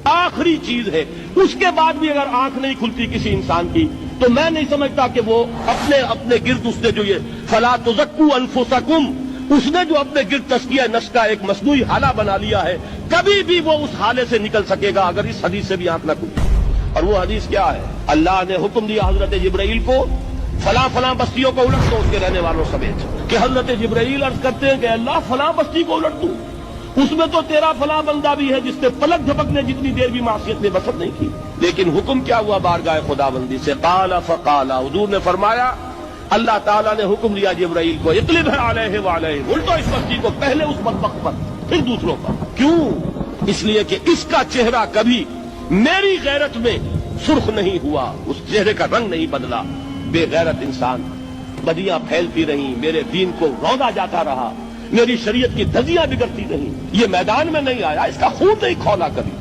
آخری چیز ہے. اس کے بعد بھی اگر آنکھ نہیں کھلتی کسی انسان کی تو میں نہیں سمجھتا کہ وہ اپنے گرد اس نے جو یہ فلا تزکوا انفسکم، اس نے جو اپنے گرد تزکیہ نفس کا ایک مصنوعی حالہ بنا لیا ہے، کبھی بھی وہ اس حالے سے نکل سکے گا اگر اس حدیث سے بھی آنکھ نہ کھلے. اور وہ حدیث کیا ہے؟ اللہ نے حکم دیا حضرت جبرائیل کو فلاں بستیوں کو الٹ دو اس کے رہنے والوں سمیت، کہ حضرت جبرائیل عرض کرتے ہیں کہ اللہ فلاں بستی کو الٹ دوں، اس میں تو تیرا فلاں بندہ بھی ہے جس نے پلک جھپکنے جتنی دیر بھی معصیت میں بسر نہیں کی. لیکن حکم کیا ہوا بارگاہ خداوندی سے؟ قال فقال، حضور نے فرمایا اللہ تعالیٰ نے حکم دیا جبرائیل کو اقلب علیہ وعلیہ، الٹو اس بستی کو، پہلے اس بدبخت پر پھر دوسروں پر. کیوں؟ اس لیے کہ اس کا چہرہ کبھی میری غیرت میں سرخ نہیں ہوا، اس چہرے کا رنگ نہیں بدلا. بے غیرت انسان، بدیاں پھیلتی رہیں، میرے دین کو روندا جاتا رہا، میری شریعت کی دھجیاں بگڑتی رہیں، یہ میدان میں نہیں آیا، اس کا خون نہیں کھولا کبھی.